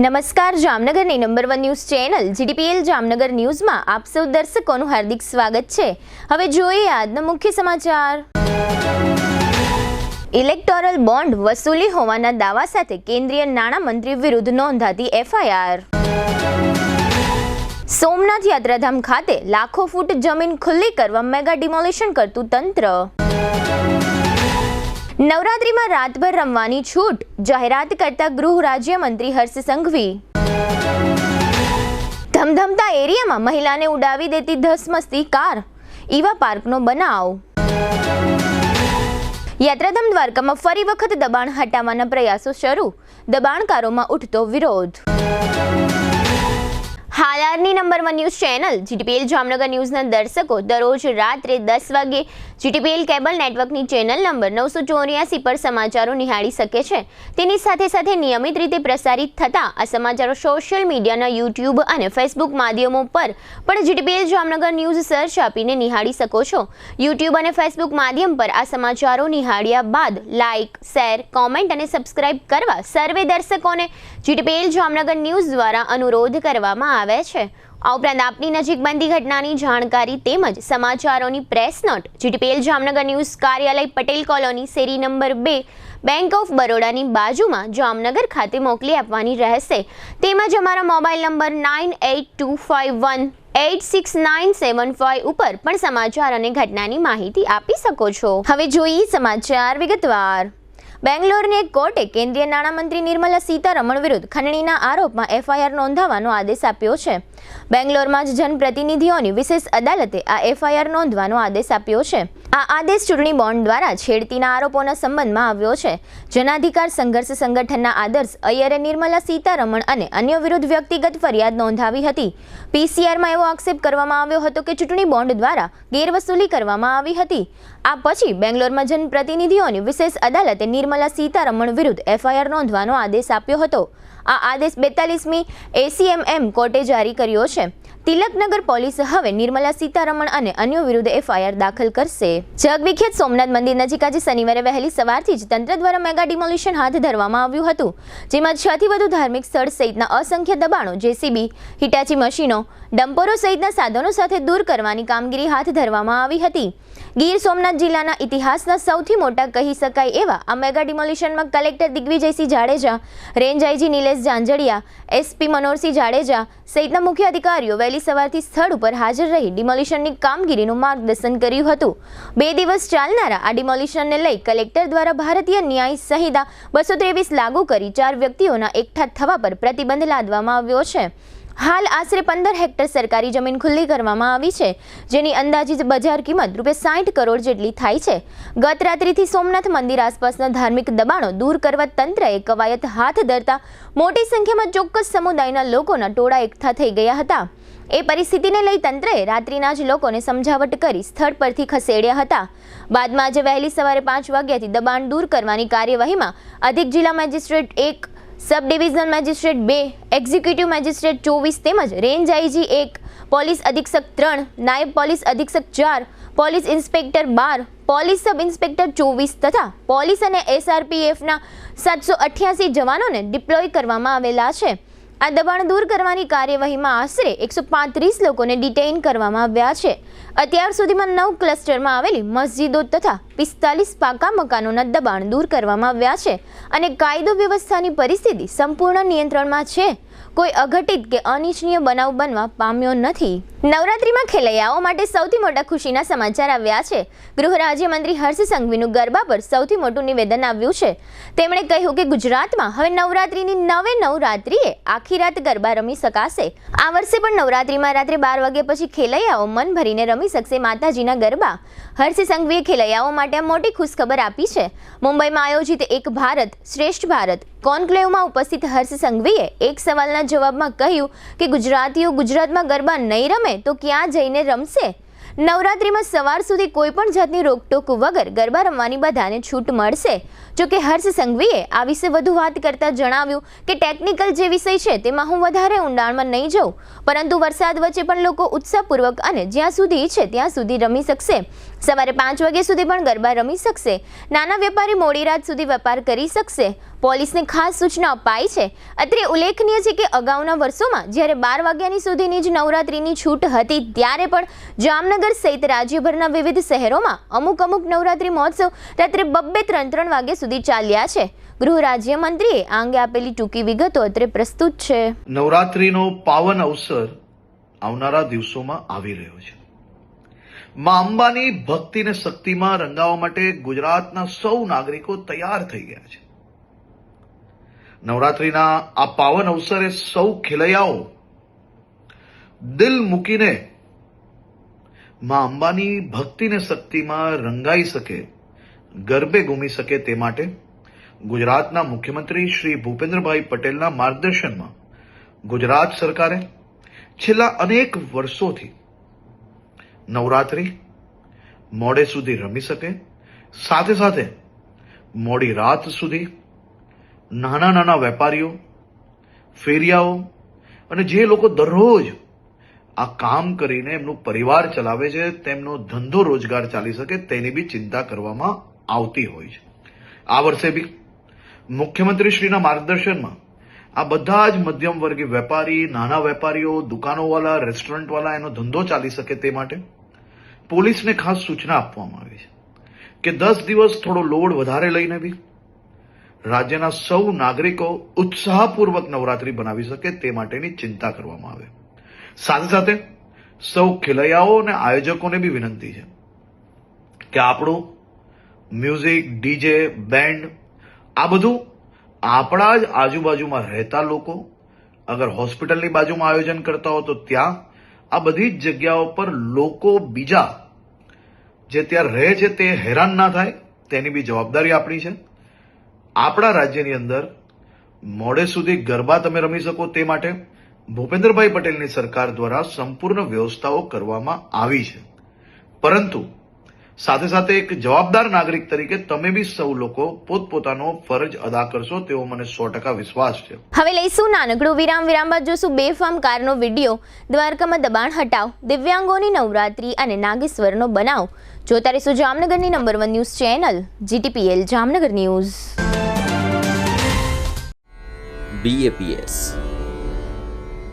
નમસ્કાર, જામનગરની number 1 news channel GTPL Jamnagar ન્યૂઝમાં આપ સૌ દર્શકોનું હાર્દિક સ્વાગત છે। હવે જોઈએ આજના મુખ્ય સમાચાર। ઇલેક્ટોરલ બોન્ડ વસૂલી હોવાના દાવા સાથે કેન્દ્રીય નાણામંત્રી વિરુદ્ધ નોંધાતી FIR। સોમનાથ યાત્રાધામ ખાતે લાખો ફૂટ જમીન ખુલ્લી કરવા મેગા ડિમોલિશન કરતું તંત્ર। નવરાત્રીમાં રાતભર રમવાની છૂટ જાહેરાત કરતા ગૃહ રાજ્યમંત્રી હર્ષ સંઘવી। ધમધમતા એરિયામાં મહિલાને ઉડાવી દેતી ધસમસતી કાર, ઈવા પાર્કનો બનાવ। યાત્રાધામ દ્વારકામાં ફરી વખત દબાણ હટાવવાના પ્રયાસો શરૂ, દબાણકારોમાં ઉઠતો વિરોધ। હાલની number 1 news channel GTPL Jamnagar ન્યૂઝના દર્શકો દરરોજ રાત્રે 10 વાગે GTPL કેબલ નેટવર્કની ચેનલ નંબર 984 પર સમાચારો નિહાળી શકે છે। તેની સાથે સાથે નિયમિત રીતે પ્રસારિત થતા આ સમાચારો સોશિયલ મીડિયાના YouTube અને Facebook માધ્યમો પર પણ GTPL જામનગર ન્યૂઝ સર્ચ આપીને નિહાળી શકો છો। YouTube અને Facebook માધ્યમ પર આ સમાચારો નિહાળ્યા બાદ લાઇક, શેર, કોમેન્ટ અને સબસ્ક્રાઇબ કરવા સર્વે દર્શકોને GTPL જામનગર ન્યૂઝ દ્વારા અનુરોધ કરવામાં આવે છે। આ ઉપરાંત આપની નજીક બનતી ઘટનાની જાણકારી તેમજ સમાચારોની press note GTPL Jamnagar news કાર્યાલય પટેલ કોલોની શેરી નંબર 2 બેંક ઓફ બરોડાની બાજુમાં જામનગર ખાતે મોકલી આપવાની રહેશે। તેમજ અમારા મોબાઈલ નંબર 9824518695 ઉપર પણ સમાચાર અને ઘટનાની માહિતી આપી શકો છો। હવે જોઈએ સમાચાર વિગતવાર। બેંગ્લોરની એક કોર્ટે કેન્દ્રીય નાણામંત્રી નિર્મલા સીતારમણ વિરુદ્ધ ખંડણીના આરોપમાં FIR નોંધાવવાનો આદેશ આપ્યો છે। બેંગ્લોરમાં જ જનપ્રતિનિધિઓની વિશેષ અદાલતે આ FIR નોંધવાનો આદેશ આપ્યો છે। આ આદેશ ચૂંટણી બોન્ડ દ્વારા છેડતીના આરોપોના સંબંધમાં આવ્યો છે। જનાધિકાર સંઘર્ષ સંગઠનના આદર્શ અય્યરે નિર્મલા સીતારમણ અને અન્ય વિરુદ્ધ વ્યક્તિગત ફરિયાદ નોંધાવી હતી। PCRમાં એવો આક્ષેપ કરવામાં આવ્યો હતો કે ચૂંટણી બોન્ડ દ્વારા ગેરવસૂલી કરવામાં આવી હતી। આ પછી બેંગ્લોરમાં જનપ્રતિનિધિઓની વિશેષ અદાલતે નિર્મલા સીતારમણ વિરુદ્ધ FIR નોંધવાનો આદેશ આપ્યો હતો। આ આદેશ 42મી ACMM કોર્ટે જારી કર્યો છે। તિલકનગર પોલીસ હવે નિર્મલા સીતારમણ અને અન્ય વિરુદ્ધ FIR દાખલ કરશે। જગવિખ્યાત સોમનાથ મંદિર નજીક આજે શનિવારે વહેલી સવારથી જ તંત્ર દ્વારા મેગા ડિમોલિશન હાથ ધરવામાં આવ્યું હતું, જેમાં 6 થી વધુ ધાર્મિક સ્થળ સહિતના અસંખ્ય દબાણો, JCB, હિટાચી મશીનો, ડમ્પરો સહિતના સાધનો સાથે દૂર કરવાની કામગીરી હાથ ધરવામાં આવી હતી। ગીર સોમનાથ જિલ્લાના ઇતિહાસના સૌથી મોટા કહી શકાય એવા આ મેગા ડિમોલિશનમાં collector Digvijaysinh Jadeja, range IG Nilesh Janjadiya, SP Manoharsinh Jadeja સહિતના મુખ્ય અધિકારીઓ વહેલી સવારથી સ્થળ ઉપર હાજર રહી ડિમોલિશનની કામગીરીનું માર્ગદર્શન કર્યું હતું। 2 દિવસ ચાલનારા આ ડિમોલિશનને લઈ કલેક્ટર દ્વારા ભારતીય ન્યાય સંહિતા 223 લાગુ કરી 4 વ્યક્તિઓના એકઠા થવા પર પ્રતિબંધ લાદવામાં આવ્યો છે। હાલ આશરે 15 હેક્ટર સરકારી જમીન ખુલ્લી કરવામાં આવી છે, જેની અંદાજિત બજાર કિંમત ₹60 કરોડ જેટલી થાય છે। ગત રાત્રિથી સોમનાથ મંદિર આસપાસના ધાર્મિક દબાણો દૂર કરવા તંત્રએ કવાયત હાથ ધરતા મોટી સંખ્યામાં ચોક્કસ સમુદાયના લોકોના ટોળા એકઠા થઈ ગયા હતા। એ પરિસ્થિતિને લઈ તંત્રએ રાત્રિના જ લોકોને સમજાવટ કરી સ્થળ પરથી ખસેડ્યા હતા। બાદમાં આજે વહેલી સવારે 5 વાગ્યાથી દબાણ દૂર કરવાની કાર્યવાહીમાં અધિક જિલ્લા magistrate 1, sub divisional magistrate 2, executive magistrate 24 તેમજ રેન્જ IG 1, પોલીસ અધિક્ષક 3, નાયબ પોલીસ અધિક્ષક 4, police inspector 12, police sub inspector 24 તથા પોલીસ અને SRPFના 788 જવાનોને ડિપ્લોય કરવામાં આવેલા છે। આ દબાણ દૂર કરવાની કાર્યવાહીમાં આશરે 135 લોકોને ડિટેઇન કરવામાં આવ્યા છે। અત્યાર સુધીમાં 9 ક્લસ્ટરમાં આવેલી મસ્જિદો તથા 45 પાકા મકાનોના દબાણ દૂર કરવામાં આવ્યા છે અને કાયદો વ્યવસ્થાની પરિસ્થિતિ સંપૂર્ણ નિયંત્રણમાં છે। કોઈ અઘટિત કે અનિચ્છનીય બનાવ બનવા પામ્યો નથી। નવરાત્રીમાં ખેલૈયાઓ માટે સૌથી મોટા ખુશીના સમાચાર આવ્યા છે। ગૃહ રાજ્યમંત્રી હર્ષ સંઘવીનું ગરબા પર સૌથી મોટું નિવેદન આવ્યું છે। તેમણે કહ્યું કે ગુજરાતમાં હવે નવરાત્રીની 9 રાત્રિએ આખી રાત ગરબા રમી શકાશે। આ વર્ષે પણ નવરાત્રીમાં રાત્રે 12 વાગ્યા પછી ખેલૈયાઓ મન ભરીને રમી શકશે માતાજીના ગરબા। હર્ષ સંઘવીએ ખેલૈયાઓ માટે મોટી ખુશખબર આપી છે। મુંબઈમાં આયોજિત એક ભારત શ્રેષ્ઠ ભારત કોન્ક્લેવમાં ઉપસ્થિત હર્ષ સંઘવીએ એક સવાલના જવાબમાં કહ્યું કે ગુજરાતીઓ ગુજરાતમાં ગરબા નહીં રમે તો ક્યાં જઈને રમશે। નવરાત્રીમાં સવાર સુધી કોઈ પણ જાતની રોકટોક વગર ગરબા રમવાની બધાને છૂટ મળશે। જો કે હર્ષ સંઘવીએ આ વિશે વધુ વાત કરતા જણાવ્યું કે ટેકનિકલ જે વિષય છે તેમાં હું વધારે ઊંડાણમાં નહીં જાઉં, પરંતુ વરસાદ વચ્ચે પણ લોકો ઉત્સાહપૂર્વક અને જ્યાં સુધી ઈચ્છે ત્યાં સુધી રમી શકશે। સવારે 5 વાગ્યા સુધી પણ ગરબા રમી શકશે। નાના વેપારી મોડી રાત સુધી વેપાર કરી શકશે। પોલીસને ખાસ સૂચના અપાઈ છે. અત્રે ઉલ્લેખનીય છે કે અગાઉના વર્ષોમાં જ્યારે 12 વાગ્યાની સુધીની જ નવરાત્રિની છૂટ હતી ત્યારે પણ જામનગર સહિત રાજ્યભરના વિવિધ શહેરોમાં અમુક નવરાત્રિ મહોત્સવ રાત્રે 2-3 વાગ્યા સુધી ચાલ્યા છે. ગૃહ રાજ્યમંત્રીએ આ અંગે આપેલી ટૂંકી વિગતો અત્રે પ્રસ્તુત છે. નવરાત્રિનો પાવન અવસર આવનારા દિવસોમાં આવી રહ્યો છે. માં અંબાની ભક્તિ અને શક્તિમાં રંગાવવા માટે ગુજરાતના સૌ નાગરિકો તૈયાર થઈ ગયા છે. નવરાત્રિના આ પાવન અવસરે સૌ ખેલૈયાઓ દિલ મૂકીને માં અંબાની ભક્તિ અને શક્તિમાં રંગાઈ શકે, ગરબે ઘૂમી શકે તે માટે ગુજરાતના મુખ્યમંત્રી શ્રી ભૂપેન્દ્રભાઈ પટેલના માર્ગદર્શનમાં ગુજરાત સરકારે છેલ્લા અનેક વર્ષોથી નવરાત્રિ મોડે સુધી રમી શકે, સાથે સાથે મોડી રાત સુધી નાના વેપારીઓ, ફેરિયાઓ અને જે લોકો દરરોજ આ કામ કરીને એમનું પરિવાર ચલાવે છે, તેમનો ધંધો રોજગાર ચાલી શકે તેની બી ચિંતા કરવામાં આવતી હોય છે. આ વર્ષે બી મુખ્યમંત્રીશ્રીના માર્ગદર્શનમાં આ બધા જ મધ્યમ વર્ગીય વેપારી, નાના વેપારીઓ, દુકાનોવાળા, રેસ્ટોરન્ટવાળા એનો ધંધો ચાલી શકે તે માટે પોલીસને ખાસ સૂચના આપવામાં આવી છે કે 10 દિવસ થોડો લોડ વધારે લઈને બી રાજ્યના સૌ નાગરિકો ઉત્સાહપૂર્વક નવરાત્રિ બનાવી શકે તે માટેની ચિંતા કરવામાં આવે. સાથે સાથે સૌ ખેલૈયાઓ અને આયોજકોને બી વિનંતી છે કે આપણું મ્યુઝિક, ડીજે, બેન્ડ આ બધું આપણા જ આજુબાજુમાં રહેતા લોકો, અગર હોસ્પિટલની બાજુમાં આયોજન કરતા હો તો ત્યાં આ બધી જ જગ્યાઓ પર લોકો બીજા જે ત્યાં રહે છે તે હેરાન ના થાય તેની બી જવાબદારી આપણી છે. આપણા રાજ્યની અંદર મોડે સુધી ગરબા તમે રમી શકો તે માટે ભૂપેન્દ્રભાઈ પટેલની સરકાર દ્વારા સંપૂર્ણ વ્યવસ્થાઓ કરવામાં આવી છે. પરંતુ સાથે સાથે એક જવાબદાર નાગરિક તરીકે તમે બી સૌ લોકો પોતપોતાનો ફરજ અદા કરશો તેવો મને 100% વિશ્વાસ છે. હવે લઈશું નાનકડું વિરામ બાદ જોશું બેફામ કારનો વિડીયો. દ્વારકામાં દબાણ હટાવ, દિવ્યાંગોની નવરાત્રી અને નાગેશ્વરનો બનાવ. જોતા રહીશું જામનગરની number 1 news channel GTPL Jamnagar news. BAPS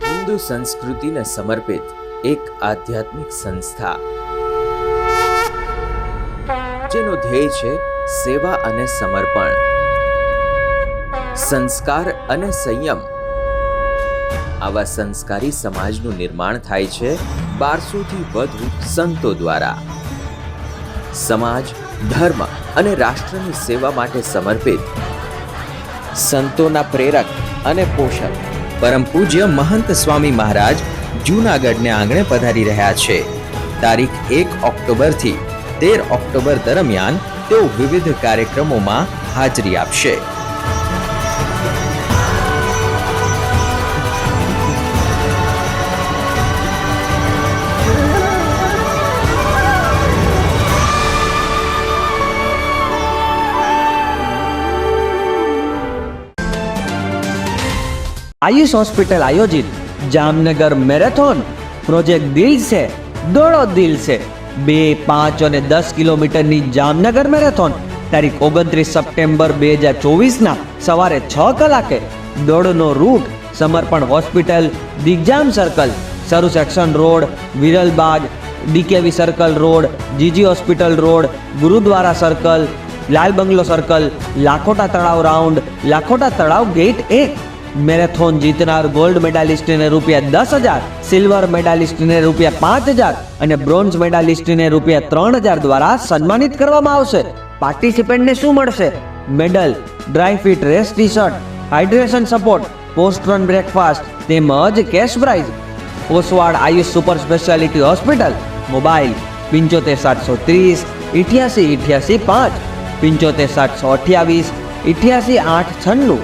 Hindu સંસ્કૃતિને સમર્પિત એક આધ્યાત્મિક સંસ્થા જેનો ધ્યેય છે સેવા અને સમર્પણ, સંસ્કાર અને સંયમ. આવા સંસ્કારી સમાજનું નિર્માણ થાય છે 1200થી વધુ સંતો દ્વારા. સમાજ, ધર્મ અને રાષ્ટ્રની સેવા માટે સમર્પિત સંતોના પ્રેરક અને પોષક પરમ પૂજ્ય મહંત સ્વામી મહારાજ જૂનાગઢને આંગણે પધારી રહ્યા છે. તારીખ 1 ઓક્ટોબરથી 13 ઓક્ટોબર દરમિયાન તેઓ વિવિધ કાર્યક્રમોમાં હાજરી આપશે. आयुष हॉस्पिटल आयोजित जामनगर मैराथन प्रोजेक्ट दिल से दौड़ो दिल से 2, 5 और 10 કિલોમીટરની જામનગર મેરેથોન તારીખ 29 સપ્ટેમ્બર 2024 સવારે 6 કલાકે. દોડનો route Samarpan hospital, Digjam circle, Saru section road, Viralbaug, DKV circle road, GG hospital road, Gurudwara circle, Lal bungalow circle, Lakhota Talav round, Lakhota Talav gate 1. Marathon જીતનાર ગોલ્ડ મેડાલિસ્ટને ₹10,000, સિલ્વર મેડાલિસ્ટને ₹5,000 અને બ્રોન્ઝ મેડાલિસ્ટને ₹3,000 દ્વારા સન્માનિત કરવામાં આવશે. પાર્ટિસિપન્ટને શું મળશે? Medal, dry fit race T-shirt, hydration support, post run breakfast તેમજ cash prize. Oswal Ayush super speciality hospital. Mobile 75 730 88 88 5, 75 728 88 896.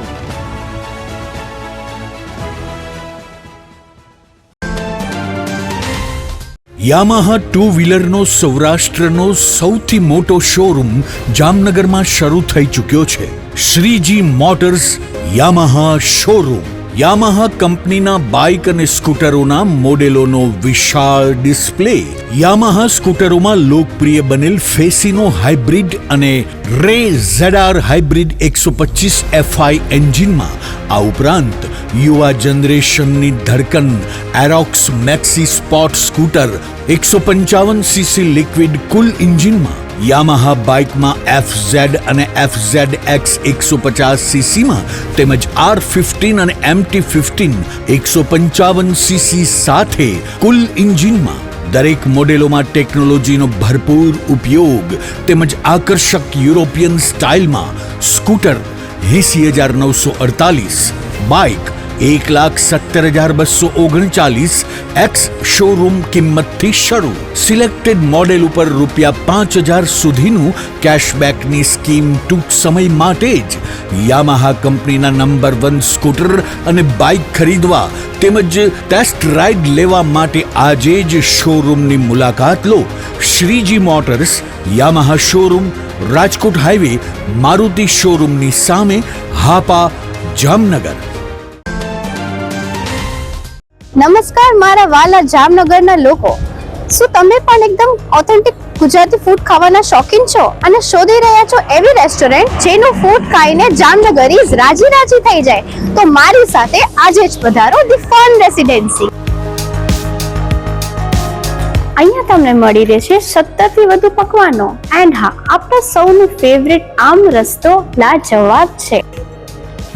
Yamaha two વ્હીલરનો સૌરાષ્ટ્રનો સૌથી મોટો શોરૂમ જામનગરમાં શરૂ થઈ ચૂક્યો છે. Shreeji motors Yamaha showroom, Yamaha કંપનીના બાઇક અને સ્કૂટરોના મોડેલોનો વિશાળ ડિસ્પ્લે, યામાહા સ્કૂટરોમાં લોકપ્રિય બનેલ ફેસિનો હાઇબ્રિડ અને રે ZR હાઇબ્રિડ 125 FI એન્જિનમાં, આ ઉપરાંત યુવા જનરેશનની ધડકન Aerox maxi sport scooter 155cc liquid cool એન્જિનમાં, યામાહા બાઇકમાં FZ અને FZX 150cc માં તેમજ R15 અને MT15 155cc સાથે કુલ એન્જિનમાં દરેક મોડેલોમાં ટેકનોલોજીનો ભરપૂર ઉપયોગ તેમજ આકર્ષક યુરોપિયન સ્ટાઇલમાં સ્કૂટર 80,948, બાઇક 1,70,239 એક્સ શોરૂમ કિંમતથી શરૂ. સિલેક્ટેડ મોડેલ ઉપર ₹5,000 સુધીનું કેશબેકની સ્કીમ ટૂંક સમય માટે જ. યામાહા કંપનીના નંબર 1 સ્કૂટર અને બાઇક ખરીદવા તેમજ ટેસ્ટ રાઇડ લેવા માટે આજે જ શોરૂમની મુલાકાત લો. Shreeji motors, Yamaha showroom, Rajkot highway, Maruti શોરૂમની સામે, હાપા, જામનગર. નમસ્કાર મારા વાલા જામનગરના લોકો, શું તમે પણ એકદમ ઓથેન્ટિક ગુજરાતી ફૂડ ખાવાના શોખીન છો અને શોધી રહ્યા છો એવી રેસ્ટોરન્ટ જેનું ફૂડ ખાઈને જામનગરીઝ રાજી રાજી થઈ જાય? તો મારી સાથે આજે જ પધારો ધી ફન રેસિડેન્સી. અહીંયા તમને મળી રહેશે 70 થી વધુ પકવાનો એન્ડ હા, આપણા સૌનું ફેવરેટ આમ રસ્તો લાજવાબ છે,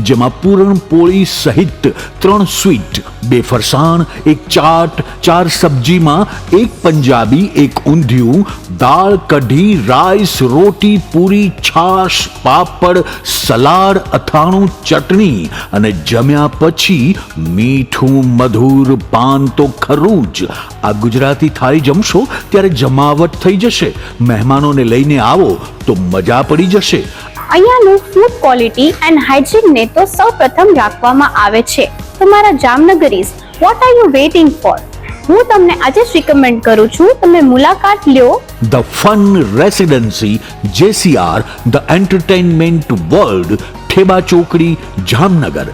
જેમાં પૂરણપોળી સહિત 3 સ્વીટ, 2 ફરસાણ, 1 ચાટ, 4 સબ્જીમાં, 1 પંજાબી, 1 ઊંધિયું, દાળ, કઢી, રાઈસ, રોટી, પૂરી, છાશ, પાપડ, સલાડ, અથાણું, ચટણી અને જમ્યા પછી મીઠું મધુર પાન તો ખરું જ. આ ગુજરાતી થાળી જમશો ત્યારે જમાવટ થઈ જશે. મહેમાનોને લઈને આવો તો મજા પડી જશે. અહીંયાનું ફૂડ ક્વોલિટી એન્ડ હાઇજીનને તો સૌપ્રથમ રાખવામાં આવે છે. તમારા Jamnagaris, what are you waiting for? હું તમને આજે જ રિકમેન્ડ કરું છું, તમે મુલાકાત લ્યો the fun residency, JCR, the entertainment world, Theba ચોકડી, જામનગર.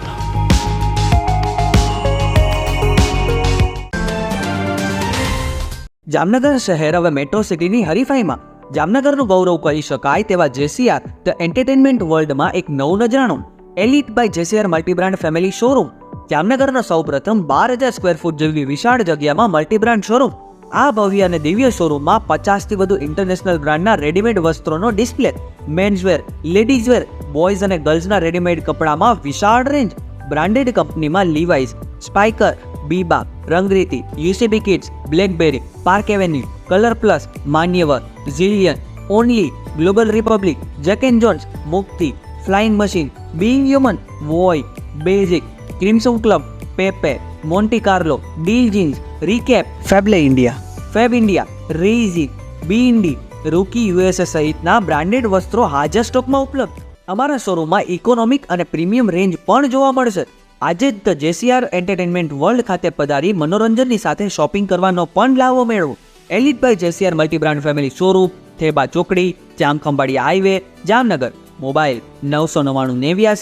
જામનગર શહેર હવે મેટ્રો સિટીની હરીફાઈમાં જામનગરનું ગૌરવ કરી શકાય તેવા JCR ધ એન્ટરટેનમેન્ટ વર્લ્ડમાં એક નવું નજરાણું Elite by JCR multibrand family showroom. જામનગરના સૌપ્રથમ 12,000 સ્ક્વેર ફૂટ જેવી વિશાળ જગ્યામાં મલ્ટીબ્રાન્ડ શોરૂમ. આ ભવ્ય અને દિવ્ય શોરૂમમાં 50 થી વધુ ઇન્ટરનેશનલ બ્રાન્ડના રેડીમેડ વસ્ત્રોનો ડિસ્પ્લે, મેન્સવેર, લેડીઝવેર, બોયઝ અને ગર્લ્સના રેડીમેડ કપડામાં વિશાળ રેન્જ. બ્રાન્ડેડ કંપનીમાં Levi's, Spykar, Biba, Rangriti, UCB kids, Blackberry, Park Avenue, Colour Plus, Manyavar, ઝિલિયન, Only, Global Republic, Jack and Jones, Mukti, Flying Machine, Being Human, વોય, Basic, Crimson Club, Pepe, Monte Carlo, Deal Jeans, રીકેપ, ફેબલે India, Fab India, રેઝી, બીઇન્ડી, Rookie USA સહિતના બ્રાન્ડેડ વસ્ત્રો હાજર સ્ટોકમાં ઉપલબ્ધ. અમારા શોરૂમમાં ઇકોનોમિક અને પ્રીમિયમ રેન્જ પણ જોવા મળશે. આજે જ ધ JCR એન્ટરટેનમેન્ટ વર્લ્ડ ખાતે પધારી મનોરંજનની સાથે શોપિંગ કરવાનો પણ લાવો મેળવો. Elite by JCR multibrand family showroom, Theba ચોકડી, જામખંભાળિયા હાઈવે, જામનગર. મોબાઈલ 999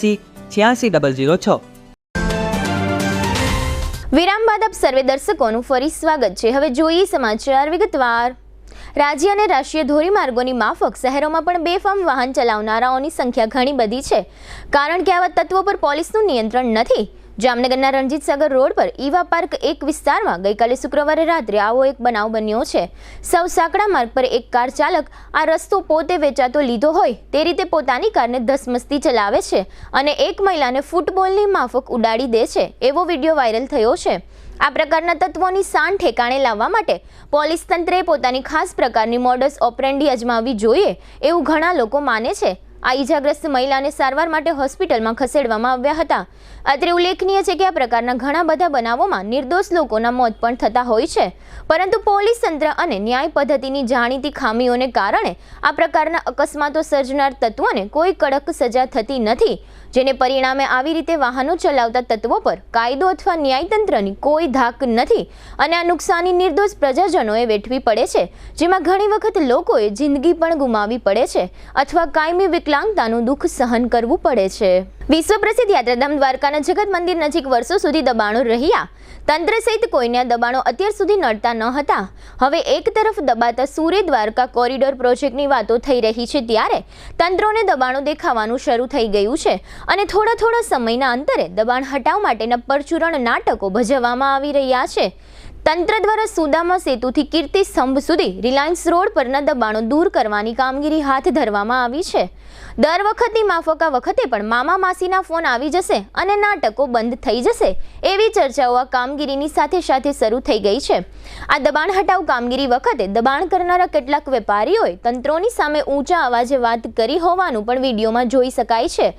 વિરામ બાદ આપ સર્વે દર્શકોનું ફરી સ્વાગત છે. હવે જોઈએ સમાચાર વિગતવાર. રાજ્ય અને રાષ્ટ્રીય ધોરીમાર્ગોની માફક શહેરોમાં પણ બેફામ વાહન ચલાવનારાઓની સંખ્યા ઘણી બધી છે, કારણ કે આવા તત્વો પર પોલીસનું નિયંત્રણ નથી. જામનગરના રણજીત સાગર રોડ પર ઈવા પાર્ક એક વિસ્તારમાં ગઈકાલે શુક્રવારે રાત્રે આવો એક બનાવ બન્યો છે. સૌ સાંકડા માર્ગ પર એક કાર ચાલક આ રસ્તો પોતે વેચાતો લીધો હોય તે રીતે પોતાની કારને ધસમસતી ચલાવે છે અને એક મહિલાને ફૂટબોલની માફક ઉડાડી દે છે, એવો વિડીયો વાયરલ થયો છે. આ પ્રકારના તત્વોની શાન ઠેકાણે લાવવા માટે પોલીસ તંત્રે પોતાની ખાસ પ્રકારની મોડસ ઓપરેન્ડી અજમાવવી જોઈએ એવું ઘણા લોકો માને છે. આ ઈજાગ્રસ્ત મહિલાને સારવાર માટે હોસ્પિટલમાં ખસેડવામાં આવ્યા હતા. અત્રે ઉલ્લેખનીય છે કે આ પ્રકારના ઘણા બધા બનાવોમાં નિર્દોષ લોકોના મોત પણ થતા હોય છે, પરંતુ પોલીસ તંત્ર અને ન્યાય પદ્ધતિની જાણીતી ખામીઓને કારણે આ પ્રકારના અકસ્માતો સર્જનાર તત્વોને કોઈ કડક સજા થતી નથી, જેને પરિણામે આવી રીતે વાહનો ચલાવતા તત્વો પર કાયદો અથવા ન્યાયતંત્રની કોઈ ધાક નથી અને આ નુકસાની નિર્દોષ પ્રજાજનોએ વેઠવી પડે છે, જેમાં ઘણી વખત લોકોએ જિંદગી પણ ગુમાવવી પડે છે અથવા કાયમી વિકલાંગતાનું દુઃખ સહન કરવું પડે છે. વિશ્વ પ્રસિદ્ધ યાત્રાધામ દ્વારકાના જગત મંદિર નજીક વર્ષો સુધી દબાણો રહ્યા. તંત્ર સહિત કોઈને આ દબાણો અત્યાર સુધી નડતા ન હતા. હવે એક તરફ દબાતા સુરે દ્વારકા કોરિડોર પ્રોજેક્ટની વાતો થઈ રહી છે, ત્યારે તંત્રોને દબાણો દેખાવાનું શરૂ થઈ ગયું છે અને થોડા સમયના અંતરે દબાણ હટાવ માટેના પરચુરણ નાટકો ભજવવામાં આવી રહ્યા છે. તંત્ર દ્વારા સુદામા સેતુથી કીર્તિ સ્તંભ સુધી રિલાયન્સ રોડ પરના દબાણો દૂર કરવાની કામગીરી હાથ ધરવામાં આવી છે. દર વખતની માફક આ વખતે પણ મામા માસીના ફોન આવી જશે અને નાટકો બંધ થઈ જશે એવી ચર્ચાઓ આ કામગીરીની સાથે શરૂ થઈ ગઈ છે. આ દબાણ હટાવ કામગીરી વખતે દબાણ કરનારા કેટલાક વેપારીઓએ તંત્રોની સામે ઊંચા અવાજે વાત કરી હોવાનું પણ વિડીયોમાં જોઈ શકાય છે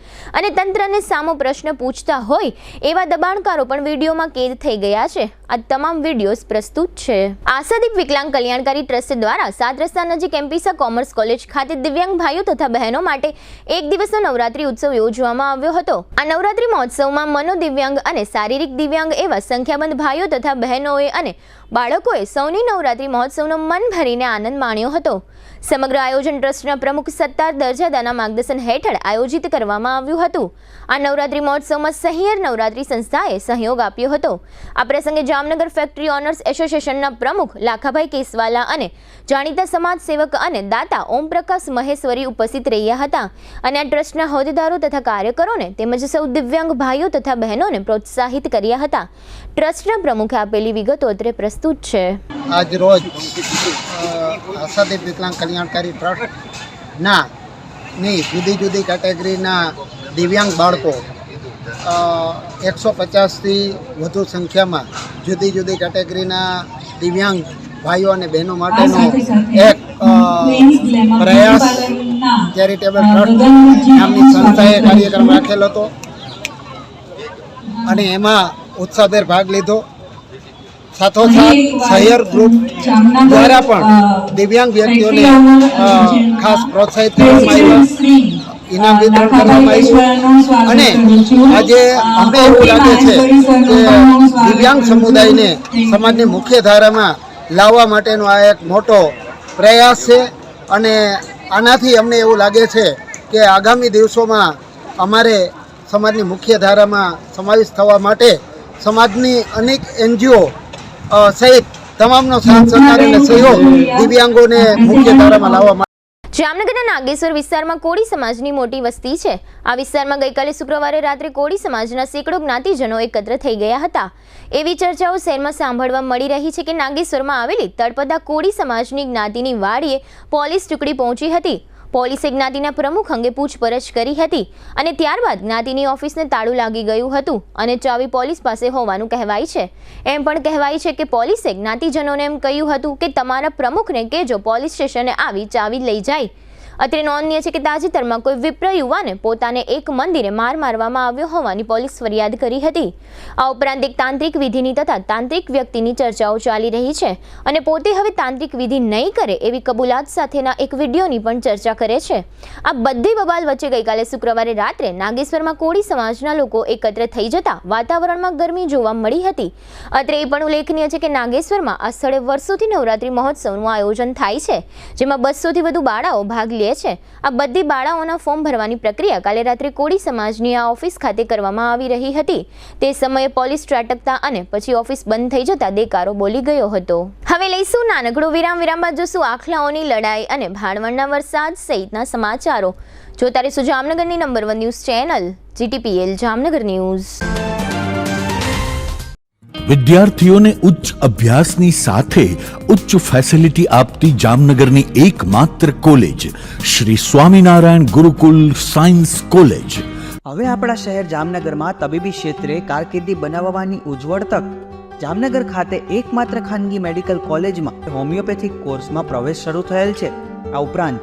અને તંત્રને સામો પ્રશ્ન પૂછતા હોય એવા દબાણકારો પણ વિડીયોમાં કેદ થઈ ગયા છે. આ તમામ વિડીયોઝ પ્રસ્તુત છે. આશાદીપ વિકલાંગ કલ્યાણકારી ટ્રસ્ટ દ્વારા 7 રસ્તા નજીક એમપીસા કોમર્સ કોલેજ ખાતે દિવ્યાંગ ભાઈઓ તથા બહેનો માટે એક દિવસનો નવરાત્રી ઉત્સવ યોજવામાં આવ્યો હતો. આ નવરાત્રી મહોત્સવમાં મનોદિવ્યાંગ અને શારીરિક દિવ્યાંગ એવા સંખ્યાબંધ ભાઈઓ તથા બહેનોએ અને બાળકોએ સૌની નવરાત્રી મહોત્સવનો મન ભરીને આનંદ માણ્યો હતો. સમગ્ર આયોજન ટ્રસ્ટના પ્રમુખ સત્તાર દરજાદાના માર્ગદર્શન હેઠળ આયોજિત કરવામાં આવ્યું હતું. આ નવરાત્રી મહોત્સવમાં સહિયર નવરાત્રી સંસ્થાએ સહયોગ આપ્યો હતો. આ પ્રસંગે જામનગર ફેક્ટરી ઓનર્સ એસોસિએશનના પ્રમુખ લાખાભાઈ કેસવાલા અને જાણીતા સમાજ સેવક અને દાતા ઓમપ્રકાશ મહેશ્વરી ઉપસ્થિત રહ્યા હતા અને આ ટ્રસ્ટના હોદ્દેદારો તથા કાર્યકરોને તેમજ સૌ દિવ્યાંગ ભાઈઓ તથા બહેનોને પ્રોત્સાહિત કર્યા હતા. ટ્રસ્ટના પ્રમુખે આપેલી વિગતો અત્રે પ્રસ્તુત છે. આજ રોજ આશાદીપ વિકલાંગ કલ્યાણકારી ટ્રસ્ટના જુદી કેટેગરીના દિવ્યાંગ બાળકો 150થી વધુ સંખ્યામાં જુદી કેટેગરીના દિવ્યાંગ ભાઈઓ અને બહેનો માટેનો એક પ્રયાસ ચેરિટેબલ ટ્રસ્ટ નામની સંસ્થાએ કાર્યક્રમ રાખેલ હતો અને એમાં ઉત્સાહભેર ભાગ લીધો. સાથોસાથ સહિયર ગ્રુપ દ્વારા પણ દિવ્યાંગ વ્યક્તિઓને ખાસ પ્રોત્સાહિત કરવામાં આવ્યા, ઇનામ વિતરણ કરવામાં આવ્યું અને આજે અમને એવું લાગે છે કે દિવ્યાંગ સમુદાયને સમાજની મુખ્ય ધારામાં લાવવા માટેનો આ એક મોટો પ્રયાસ છે અને આનાથી અમને એવું લાગે છે કે આગામી દિવસોમાં અમારે સમાજની મુખ્ય ધારામાં સમાવેશ થવા માટે સમાજની અનેક NGO સહિત તમામનો સાથ સહકાર અને સહયોગ દિવ્યાંગોને મુખ્ય ધારામાં લાવવા માટે. જામનગરના નાગેશ્વર વિસ્તારમાં કોળી સમાજની મોટી વસ્તી છે. આ વિસ્તારમાં ગઈકાલે શુક્રવારે રાત્રે કોળી સમાજના સેંકડો જ્ઞાતિજનો એકત્ર થઈ ગયા હતા. એવી ચર્ચાઓ શહેરમાં સાંભળવા મળી રહી છે કે નાગેશ્વરમાં આવેલી તળપદા કોળી સમાજની જ્ઞાતિની વાડીએ પોલીસ ટુકડી પહોંચી હતી. પોલીસે જ્ઞાતિના પ્રમુખ અંગે પૂછપરછ કરી હતી અને ત્યારબાદ જ્ઞાતિની ઓફિસને તાળું લાગી ગયું હતું અને ચાવી પોલીસ પાસે હોવાનું કહેવાય છે. એમ પણ કહેવાય છે કે પોલીસે જ્ઞાતિજનોને એમ કહ્યું હતું કે તમારા પ્રમુખને કહેજો પોલીસ સ્ટેશને આવી ચાવી લઈ જાય. અત્રે નોંધનીય છે કે તાજેતરમાં કોઈ વિપ્ર યુવાને પોતાને એક મંદિરે મારવામાં આવ્યો હોવાની પોલીસ ફરિયાદ કરી હતી. આ ઉપરાંત એક તાંત્રિક વિધિની તથા તાંત્રિક વ્યક્તિની ચર્ચાઓ ચાલી રહી છે અને પોતે હવે તાંત્રિક વિધિ નહીં કરે એવી કબૂલાત સાથેના એક વિડીયોની પણ ચર્ચા કરે છે. આ બધી બબાલ વચ્ચે ગઈકાલે શુક્રવારે રાત્રે નાગેશ્વરમાં કોળી સમાજના લોકો એકત્ર થઈ જતા વાતાવરણમાં ગરમી જોવા મળી હતી. અત્રે એ પણ ઉલ્લેખનીય છે કે નાગેશ્વરમાં આ સ્થળે વર્ષોથી નવરાત્રી મહોત્સવનું આયોજન થાય છે, જેમાં 200થી વધુ બાળાઓ ભાગ લે છે. આ બધી બાળાઓના ફોર્મ ભરવાની પ્રક્રિયા કાલે રાત્રે કોળી સમાજની આ ઓફિસ ખાતે કરવામાં આવી રહી હતી. તે સમયે પોલીસ ત્રાટકતા અને પછી ઓફિસ બંધ થઈ જતા દેકારો બોલી ગયો હતો. હવે લઈશું નાનકડો વિરામ બાદ જોશું આખલાઓની લડાઈ અને ભાણવડના વરસાદ સહિતના સમાચારો. જોતા રહેશો જામનગરની number 1 news channel GTPL Jamnagar news. વિદ્યાર્થીઓને ઉચ્ચ અભ્યાસની સાથે ઉચ્ચ ફેસિલિટી આપતી જામનગરની એકમાત્ર college Shri Swaminarayan Gurukul science college. હવે આપણા શહેર જામનગરમાં તબીબી ક્ષેત્રે કારકિર્દી બનાવવાની ઉજ્જવળ તક. જામનગર ખાતે એકમાત્ર ખાનગી મેડિકલ કોલેજમાં હોમિયોપેથિક કોર્સમાં પ્રવેશ શરૂ થયેલ છે. આ ઉપરાંત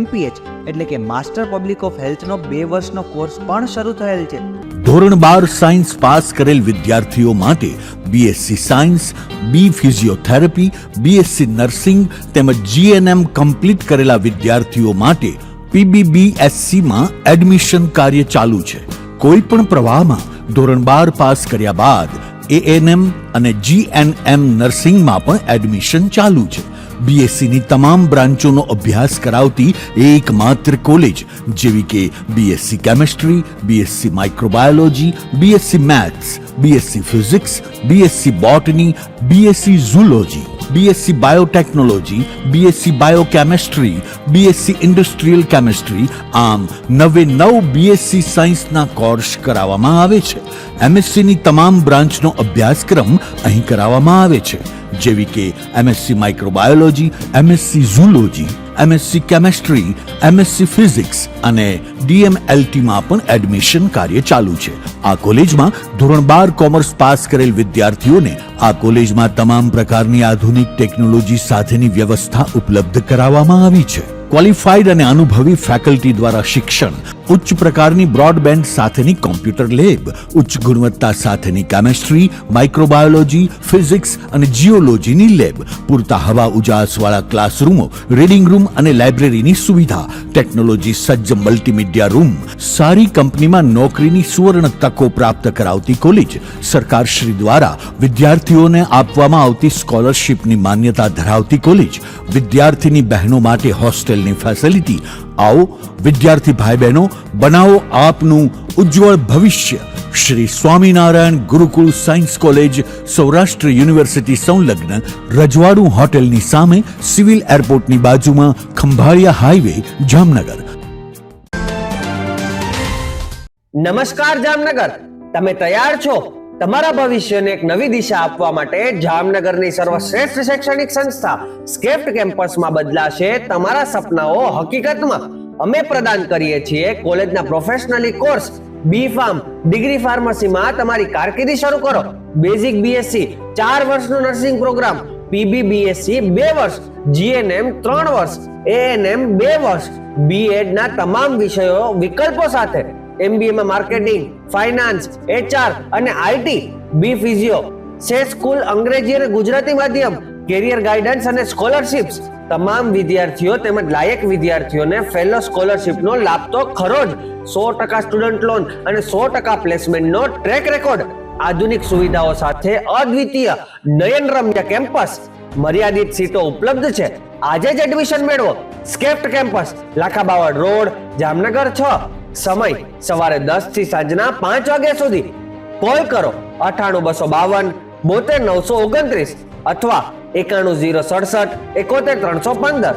MPH એટલે કે માસ્ટર પબ્લિક ઓફ હેલ્થનો 2 વર્ષનો કોર્સ પણ શરૂ થયેલ છે. ધોરણ 12 સાયન્સ પાસ કરેલ વિદ્યાર્થીઓ માટે BSc science, B physiotherapy, BSc nursing તેમજ GNM કમ્પ્લીટ કરેલા વિદ્યાર્થીઓ માટે PBBSc માં એડમિશન કાર્ય ચાલુ છે. કોઈ પણ પ્રવાહમાં ધોરણ 12 પાસ કર્યા બાદ ANM અને GNM નર્સિંગમાં પણ એડમિશન ચાલુ છે. બીએસસીની તમામ બ્રાન્ચોનો અભ્યાસ કરાવતી એકમાત્ર કોલેજ જેવી કે BSc chemistry, BSc microbiology, BSc maths, BSc physics, BSc botany, BSc zoology, BSc biotechnology, BSc biochemistry, BSc industrial chemistry, આમ 99 બીએસસી સાયન્સના કોર્સ કરાવવામાં આવે છે. એમએસસીની તમામ બ્રાન્ચનો અભ્યાસક્રમ અહીં કરાવવામાં આવે છે જેવી કે MSc microbiology, MSc zoology, MSc chemistry, MSc physics અને ડીએમએલટીમાં પણ એડમિશન કાર્ય ચાલુ છે. આ કોલેજમાં ધોરણ 12 કોમર્સ પાસ કરેલ વિદ્યાર્થીઓને આ કોલેજમાં તમામ પ્રકારની આધુનિક ટેકનોલોજી સાથેની વ્યવસ્થા ઉપલબ્ધ કરાવવામાં આવી છે. ક્વોલિફાઈડ અને અનુભવી ફેકલ્ટી દ્વારા શિક્ષણ, ઉચ્ચ પ્રકારની બ્રોડબેન્ડ સાથેની કોમ્પ્યુટર લેબ, ઉચ્ચ ગુણવત્તા સાથેની કેમેસ્ટ્રી, માઇક્રોબાયોલોજી, ફિઝિક્સ અને જીઓલોજીની લેબ, પૂરતા હવા ઉજાસવાળા ક્લાસરૂમો, રીડિંગ રૂમ અને લાઇબ્રેરીની સુવિધા, ટેકનોલોજી સજ્જ મલ્ટીમીડિયા રૂમ, સારી કંપનીમાં નોકરીની સુવર્ણ તકો પ્રાપ્ત કરાવતી કોલેજ, સરકારશ્રી દ્વારા વિદ્યાર્થીઓને આપવામાં આવતી સ્કોલરશિપની માન્યતા ધરાવતી કોલેજ, વિદ્યાર્થીની બહેનો માટે હોસ્ટેલની ફેસિલિટી. આવો વિદ્યાર્થી ભાઈ બહેનો, બનાવો આપનું ઉજ્જવળ ભવિષ્ય. શ્રી સ્વામિનારાયણ ગુરુકુળ સાયન્સ કોલેજ, સૌરાષ્ટ્ર યુનિવર્સિટી સંલગ્ન રજવાડું હોટેલની સામે, સિવિલ એરપોર્ટની બાજુમાં, ખંભાળિયા હાઈવે, જામનગર. નમસ્કાર જામનગર, તમે તૈયાર છો તમારા ભવિષ્યને એક નવી દિશા આપવા માટે? જામનગરની સર્વશ્રેષ્ઠ શૈક્ષણિક સંસ્થા સ્કેપ્ટ કેમ્પસમાં બદલાશે તમારા સપનાઓ હકીકતમાં. અમે પ્રદાન કરીએ છીએ કોલેજના પ્રોફેશનલી કોર્સ બી ફાર્મ, ડિગ્રી ફાર્મસીમાં તમારી કારકિર્દી શરૂ કરો. બેઝિક બીએસસી 4 વર્ષનો નર્સિંગ પ્રોગ્રામ, પીબી બીએસસી 2 વર્ષ, જીએનએમ 3 વર્ષ, એએનએમ 2 વર્ષ, બીએડ ના તમામ વિષયો વિકલ્પો સાથે, એમબીએ માં માર્કેટિંગ, ફાઇનાન્સ, એચઆર અને આઈટી, બી ફિઝિયો, સે સ્કૂલ અંગ્રેજી અને ગુજરાતી માધ્યમ, કેરિયર ગાઈડન્સ અને સ્કોલરશિપ્સ. તમામ વિદ્યાર્થીઓ તેમજ લાયક વિદ્યાર્થીઓને ફેલો સ્કોલરશિપનો લાભ તો ખરો જ. 100% સ્ટુડન્ટ લોન અને 100% પ્લેસમેન્ટનો ટ્રેક રેકોર્ડ. આધુનિક સુવિધાઓ સાથે અદ્વિતીય નયનરમ્ય કેમ્પસ. મર્યાદિત સીટો ઉપલબ્ધ છે. આજે જ એડમિશન મેળવો. સ્કેપ્ટ કેમ્પસ, લાખાબાવડ રોડ, જામનગર 6. સમય સવારે 10 થી સાંજના 5 વાગ્યા સુધી. કોલ કરો 98 252 72 929 અથવા 91 067 71 315.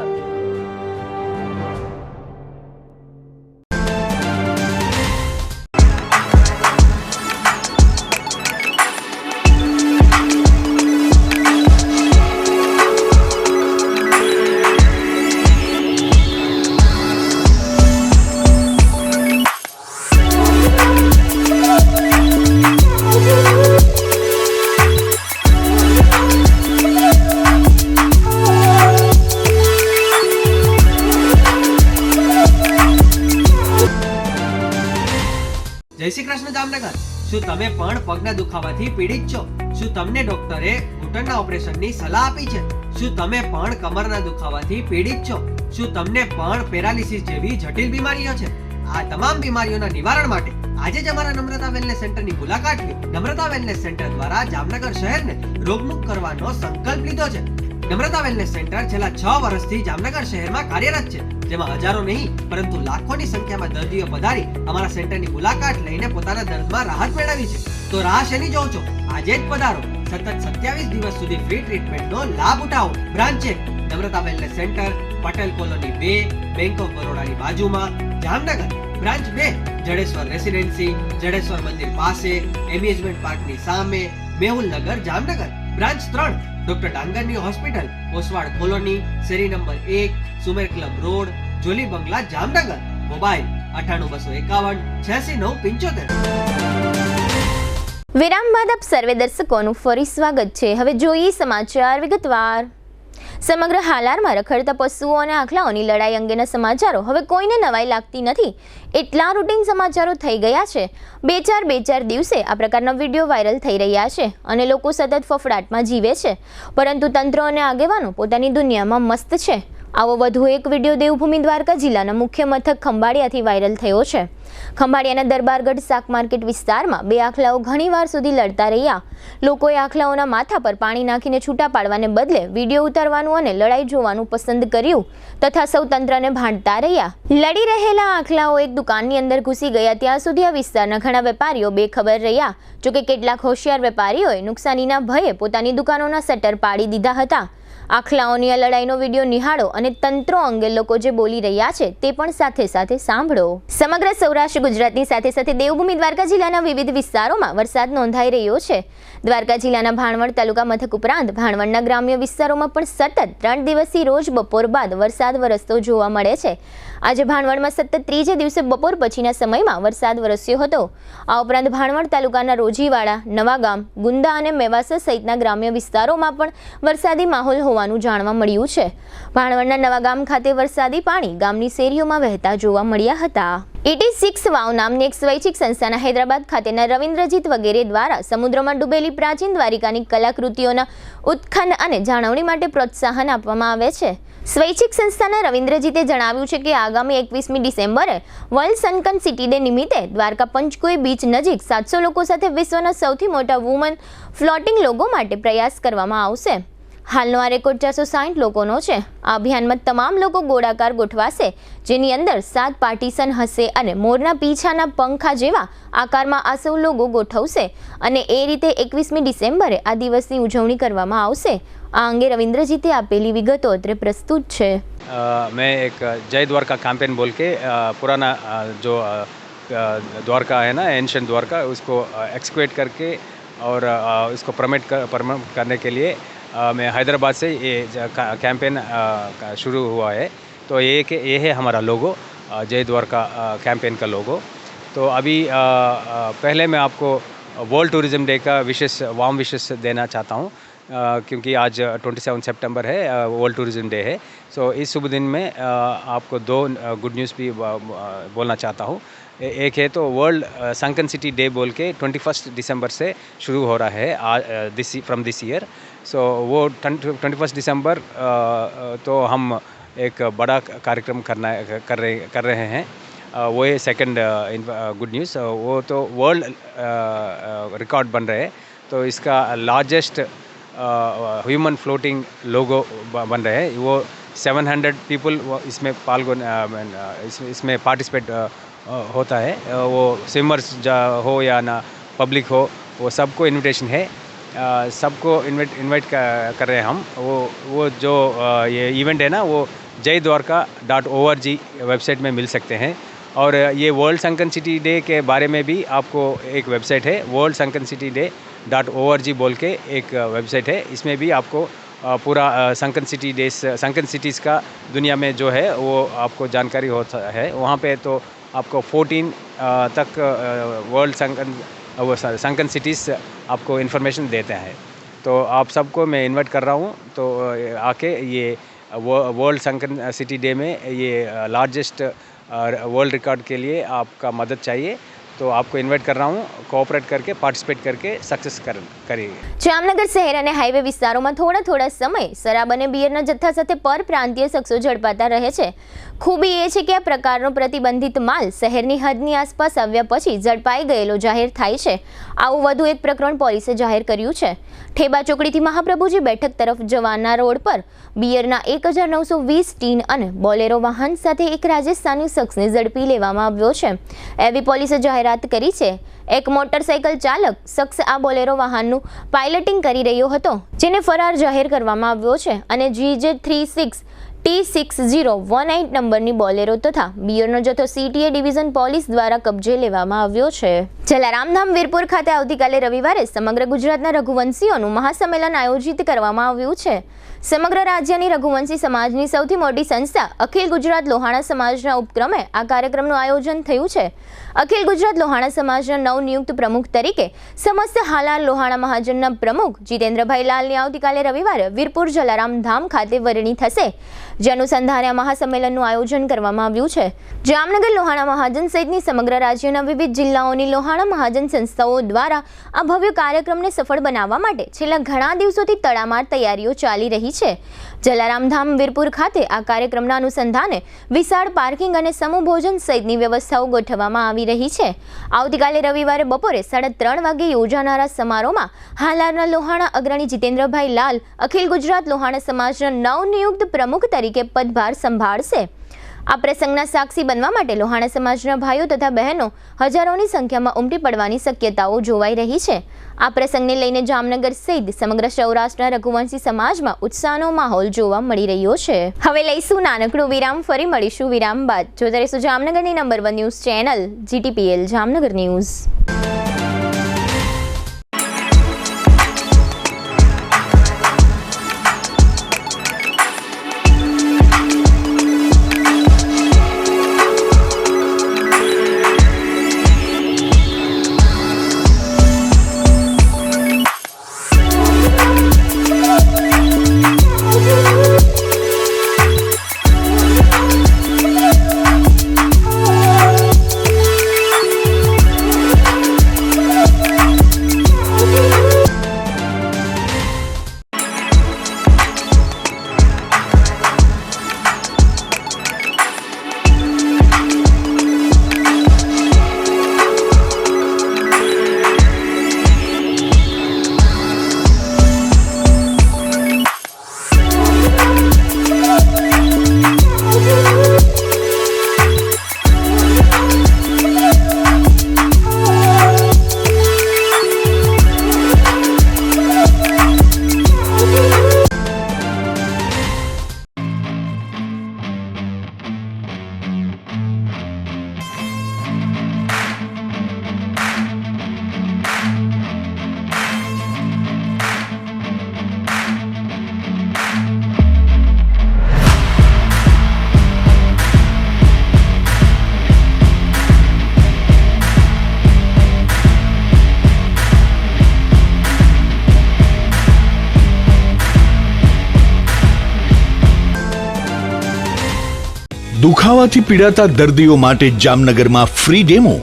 જય શ્રી કૃષ્ણ જામનગર. શું તમે પણ પગના દુખાવાથી પીડિત છો? શું તમને ડોક્ટરે ઘૂંટણના ઓપરેશનની સલાહ આપી છે? શું તમે પણ કમરના દુખાવાથી પીડિત છો? શું તમને પણ પેરાલિસિસ જેવી જટિલ બીમારીઓ છે? આ તમામ બીમારીઓના નિવારણ માટે આજે જ અમારા નમ્રતા વેલનેસ સેન્ટરની મુલાકાત લો. નમ્રતા વેલનેસ સેન્ટર દ્વારા જામનગર શહેરને રોગમુક્ત કરવાનો સંકલ્પ લીધો છે. નમ્રતા વેલનેસ સેન્ટર છેલ્લા 6 વર્ષથી જામનગર શહેરમાં કાર્યરત છે, જેમાં હજારો નહીં પરંતુ લાખોની સંખ્યામાં દર્દીઓ પધારી અમારા સેન્ટરની મુલાકાત લઈને પોતાના દર્દમાં રાહત મેળવી છે. તો રાહ શેની જોવો છો? આજે જ પધારો. સતત 27 દિવસ સુધી ફ્રી ટ્રીટમેન્ટનો લાભ ઉઠાવો. બ્રાન્ચ છે Namrata wellness centre, Patel colony 2, bank of બરોડાની બાજુમાં, જામનગર. બ્રાન્ચ 2 જડેશ્વર રેસિડેન્સી, જડેશ્વર મંદિર પાસે, એમ્યુઝમેન્ટ પાર્કની સામે, મેહુલનગર, જામનગર. બ્રાન્ચ 3 ડોક્ટર ડાંગરની હોસ્પિટલ, ઓસવાડ કોલોની, શેરી number 1, Sumer club road, Jolly bungalow, Jamnagar. Mobile 98 251 86 975. વિરામ બાદ આપ સર્વે દર્શકોનું ફરી સ્વાગત છે. હવે જોઈએ સમાચાર વિગતવાર. સમગ્ર હાલારમાં રખડતા પશુઓ અને આખલાઓની લડાઈ અંગેના સમાચારો હવે કોઈને નવાઈ લાગતી નથી. એટલા રૂટીન સમાચારો થઈ ગયા છે. બે ચાર દિવસે આ પ્રકારના વિડીયો વાયરલ થઈ રહ્યા છે અને લોકો સતત ફફડાટમાં જીવે છે, પરંતુ તંત્ર અને આગેવાનો પોતાની દુનિયામાં મસ્ત છે. આવો વધુ એક વિડીયો દેવભૂમિ દ્વારકા જિલ્લાના મુખ્ય મથક ખંભાળિયાથી વાયરલ થયો છે. ખંભાળિયાના દરબારગઢ શાક માર્કેટ વિસ્તારમાં 2 આખલાઓ ઘણીવાર સુધી લડતા રહ્યા. લોકોએ આખલાઓના માથા પર પાણી નાખીને છૂટા પાડવાને બદલે વિડીયો ઉતારવાનું અને લડાઈ જોવાનું પસંદ કર્યું તથા સૌ તંત્રને ભાંડતા રહ્યા. લડી રહેલા આખલાઓ એક દુકાનની અંદર ઘૂસી ગયા ત્યાં સુધી આ વિસ્તારના ઘણા વેપારીઓ બેખબર રહ્યા. જોકે કેટલાક હોશિયાર વેપારીઓએ નુકસાનીના ભયે પોતાની દુકાનોના શટર પાડી દીધા હતા. આખલાઓની આ લડાઈનો વિડીયો નિહાળો અને તંત્રો અંગે લોકો જે બોલી રહ્યા છે તે પણ સાથે સાથે સાંભળો. સમગ્ર સૌરાષ્ટ્ર ગુજરાતની સાથે સાથે દેવભૂમિ દ્વારકા જિલ્લાના વિવિધ વિસ્તારોમાં વરસાદ નોંધાઈ રહ્યો છે. દ્વારકા જિલ્લાના ભાણવડ તાલુકા મથક ઉપરાંત ભાણવડના ગ્રામ્ય વિસ્તારોમાં પણ સતત 3 દિવસથી રોજ બપોર બાદ વરસાદ વરસતો જોવા મળે છે. આજે ભાણવડમાં સતત ત્રીજે દિવસે બપોર પછીના સમયમાં વરસાદ વરસ્યો હતો. આ ઉપરાંત ભાણવડ તાલુકાના રોજીવાડા, નવાગામ, ગુંદા અને મેવાસા સહિતના ગ્રામ્ય વિસ્તારોમાં પણ વરસાદી માહોલ હોવાનું જાણવા મળ્યું છે. ભાણવડના નવાગામ ખાતે વરસાદી પાણી ગામની શેરીઓમાં વહેતા જોવા મળ્યા હતા. 86 વાવ નામની એક સ્વૈચ્છિક સંસ્થાના હૈદરાબાદ ખાતેના રવિન્દ્રજીત વગેરે દ્વારા સમુદ્રમાં ડૂબેલી પ્રાચીન દ્વારિકાની કલાકૃતિઓના ઉત્ખનન અને જાળવણી માટે પ્રોત્સાહન આપવામાં આવે છે. સ્વૈચ્છિક સંસ્થાના રવિન્દ્રજીતે જણાવ્યું છે કે આગામી 21મી ડિસેમ્બરે વર્લ્ડ સનકન સિટી ડે નિમિત્તે દ્વારકા પંચકોઈ બીચ નજીક 700 લોકો સાથે વિશ્વના સૌથી મોટા વુમન ફ્લોટિંગ લોગો માટે પ્રયાસ કરવામાં આવશે. હાલનો આ રેકોર્ડ 460 લોકોનો છે. આ અભિયાનમાં તમામ લોકો ગોળાકાર ગોઠવાશે, જેની અંદર 7 પાર્ટીશન હશે અને મોરના પીછાના પંખા જેવા આકારમાં આ સૌ લોકો ગોઠવશે અને એ રીતે 21મી ડિસેમ્બરે આ દિવસની ઉજવણી કરવામાં આવશે. આ અંગે રવિન્દ્રજીતે આપેલી વિગતો અત્રે પ્રસ્તુત છે. मैं एक जय द्वारका कैंपेन बोल के पुराना जो द्वारका है ना, एंशिएंट द्वारका, उसको एक्सक्वेट करके और इसको प्रमोट करने के लिए मैं हैदराबाद से ये कैंपेन शुरू हुआ है. तो ये है हमारा लोगो, जय द्वारका कैंपेन का लोगो. तो अभी पहले मैं आपको वर्ल्ड टूरिज्म डे का वार्म विशेष देना चाहता हूँ, क्योंकि आज 27 सितंबर है, वर्ल्ड टूरिज्म डे है. सो इस शुभ दिन में आपको 2 गुड न्यूज़ भी बोलना चाहता हूँ. एक है तो वर्ल्ड संकन सिटी डे बोल के 21 दिसंबर से शुरू हो रहा है फ्रॉम दिस ईयर. सो वो 21 दिसंबर तो हम एक बड़ा कार्यक्रम कर रहे हैं. वो है सेकंड गुड न्यूज़. वो तो वर्ल्ड रिकॉर्ड बन रहे हैं. तो इसका लार्जेस्ट ह्यूमन फ्लोटिंग लोगो बन रहे हैं. वो 700 पीपल इसमें इसमें पार्टिसिपेट होता है. वो स्विमर्स हो या ना पब्लिक हो, वो सबको इनविटेशन है. सबको इनवाइट कर रहे हैं हम. वो जो ये इवेंट है ना, वो jaydwarka.org वेबसाइट में मिल सकते हैं. और ये वर्ल्ड संकन सिटी डे के बारे में भी आपको एक वेबसाइट है, वर्ल्ड संकन सिटी डे.org बोल के एक वेबसाइट है. इसमें भी आपको पूरा संकन सिटीज़ का दुनिया में जो है वो आपको जानकारी होता है. वहाँ पे तो आपको 14 तक वर्ल्ड संकन सिटीज़ आपको इन्फॉर्मेशन देते हैं. तो आप सबको मैं इनवाइट कर रहा हूँ. तो आके ये वर्ल्ड संकन सिटी डे में ये लार्जेस्ट वर्ल्ड रिकॉर्ड के लिए आपका मदद चाहिए. तो आपको इनवाइट कर रहा हूँ. कोऑपरेट करके पार्टिसिपेट करके सक्सेस करिए. જામનગર શહેર અને હાઈવે વિસ્તારોમાં થોડા સમય શરાબ અને બિયરના જથ્થા સાથે પરપ્રાંતીય શખ્સો ઝડપાતા રહે છે. ખૂબી એ છે કે આ પ્રકારનો પ્રતિબંધિત માલ શહેરની હદની આસપાસ આવ્યા પછી ઝડપાઈ ગયેલો જાહેર થાય છે. આવું વધુ એક પ્રકરણ પોલીસે જાહેર કર્યું છે. ઠેબા ચોકડીથી મહાપ્રભુજી બેઠક તરફ જવાના રોડ પર બિયરના 1920 ટીન અને બોલેરો વાહન સાથે એક રાજસ્થાની શખ્સને ઝડપી લેવામાં આવ્યો છે. એવી પોલીસે જાહેરાત કરી છે. એક મોટરસાઇકલ ચાલક શખ્સ આ બોલેરો વાહનનું પાયલટિંગ કરી રહ્યો હતો, જેને ફરાર જાહેર કરવામાં આવ્યો છે અને GJ36 T6018 નંબરની બોલેરો તથા બિયરનો જથ્થો CTA ડિવિઝન પોલીસ દ્વારા કબજે લેવામાં આવ્યો છે. જલારામધામ વીરપુર ખાતે આવતીકાલે રવિવારે સમગ્ર ગુજરાતના રઘુવંશીઓનું મહાસંમેલન આયોજિત કરવામાં આવ્યું છે. સમગ્ર રાજ્યની રઘુવંશી સમાજની સૌથી મોટી સંસ્થા અખિલ ગુજરાત લોહાણા સમાજના ઉપક્રમે આ કાર્યક્રમનું આયોજન થયું છે. અખિલ ગુજરાત લોહાણા સમાજના નવનિયુક્ત પ્રમુખ તરીકે સમસ્ત હાલાર લોહાણા મહાજનના પ્રમુખ જીતેન્દ્રભાઈ લાલની આવતીકાલે રવિવારે વીરપુર જલારામ ધામ ખાતે વરણી થશે. જે અનુસંધાને આ મહાસંમેલનનું આયોજન કરવામાં આવ્યું છે. જામનગર લોહાણા મહાજન સહિતની સમગ્ર રાજ્યના વિવિધ જિલ્લાઓની લોહાણા મહાજન સંસ્થાઓ દ્વારા આ ભવ્ય કાર્યક્રમને સફળ બનાવવા માટે છેલ્લા ઘણા દિવસોથી તડામાર તૈયારીઓ ચાલી રહી રહી છે. જલારામ ધામ વીરપુર ખાતે આ કાર્યક્રમના અનુસંધાને વિશાળ પાર્કિંગ અને સમૂહ ભોજન સહિતની વ્યવસ્થાઓ ગોઠવવામાં આવી રહી છે. આવતીકાલે રવિવારે બપોરે 3:30 વાગે યોજાનારા સમારોહમાં હાલારના લોહાણા અગ્રણી જીતેન્દ્રભાઈ લાલ અખિલ ગુજરાત લોહાણા સમાજના નવનિયુક્ત પ્રમુખ તરીકે પદભાર સંભાળશે. આ પ્રસંગના સાક્ષી બનવા માટે લોહાણા સમાજના ભાઈઓ તથા બહેનો હજારોની સંખ્યામાં ઉમટી પડવાની શક્યતાઓ જોવાઈ રહી છે. આ પ્રસંગને લઈને જામનગર સહિત સમગ્ર સૌરાષ્ટ્રના રઘુવંશી સમાજમાં ઉત્સાહનો માહોલ જોવા મળી રહ્યો છે. હવે લઈશું નાનકડું વિરામ, ફરી મળીશું વિરામ બાદ. જોતા રહીશું જામનગરની number 1 news channel GTPL Jamnagar news. દુખાવાથી પીડાતા દર્દીઓ માટે જામનગરમાં free demo.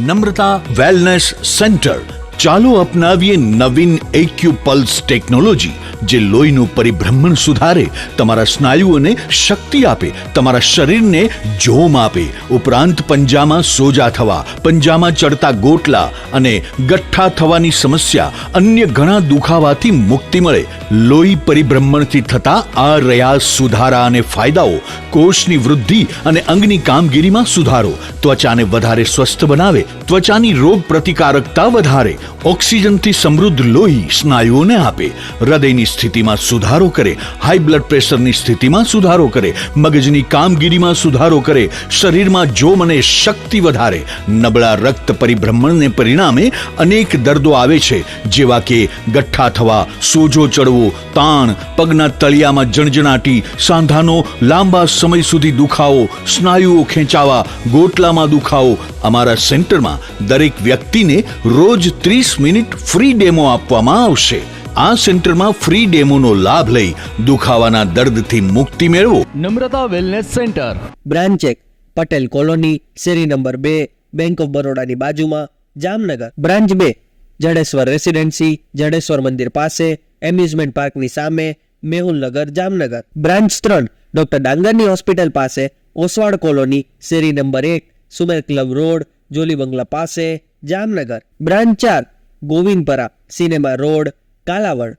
Namrata wellness centre. ચાલો અપનાવીએ નવીન એક્યુપલ્સ ટેકનોલોજી, જે લોહીનું પરિભ્રમણ સુધારે, તમારા સ્નાયુઓને શક્તિ આપે, તમારા શરીરને જોમ આપે. ઉપરાંત પંજામાં સોજા થવા, પંજામાં ચડતા ગોટલા અને ગઠ્ઠા થવાની સમસ્યા, અન્ય ઘણા દુખાવાથી મુક્તિ મળે. લોહી પરિભ્રમણથી થતા આ રહ્યા સુધારા અને ફાયદાઓ. કોષની વૃદ્ધિ અને અંગની કામગીરીમાં સુધારો, ત્વચાને વધારે સ્વસ્થ બનાવે, ત્વચાની રોગ પ્રતિકારકતા વધારે, ઓક્સિજનથી સમૃદ્ધ લોહી સ્નાયુઓને આપે, હૃદયની સ્થિતિમાં સુધારો કરે, હાઈ બ્લડ પ્રેશરની સ્થિતિમાં સુધારો કરે, મગજની કામગીરીમાં સુધારો કરે, શરીરમાં જોમ અને શક્તિ વધારે. નબળા રક્ત પરિભ્રમણને પરિણામે અનેક દર્દો આવે છે, જેવા કે ગઠ્ઠા થવા, સોજો ચડવો, તાણ, પગના તળિયામાં જણજણાટી, સાંધાનો લાંબા સમય સુધી દુખાવો, સ્નાયુઓ ખેંચાવા, ગોટલામાં દુખાવો. અમારા સેન્ટરમાં દરેક વ્યક્તિને રોજ 30 મિનિટ ફ્રી ડેમો આપવામાં આવશે. આ સેન્ટરમાં ફ્રી ડેમોનો લાભ લઈ દુખાવાના દર્દથી મુક્તિ મેળવો. Namrata wellness centre, branch 1, Patel colony, શેરી નંબર 2, બેંક ઓફ બરોડાની બાજુમાં, જામનગર. બ્રાન્ચ 2, જડેશ્વર રેસિડેન્સી, જડેશ્વર મંદિર પાસે, એમ્યુઝમેન્ટ પાર્કની સામે, મેહુલનગર, જામનગર. બ્રાન્ચ 3, ડોક્ટર ડાંગરની હોસ્પિટલ પાસે, ઓસવાડ કોલોની, શેરી number 1, Sumer club road, Jolly bungalow પાસે, Jamnagar. Branch 4, Govindpara, cinema road, Kalavad.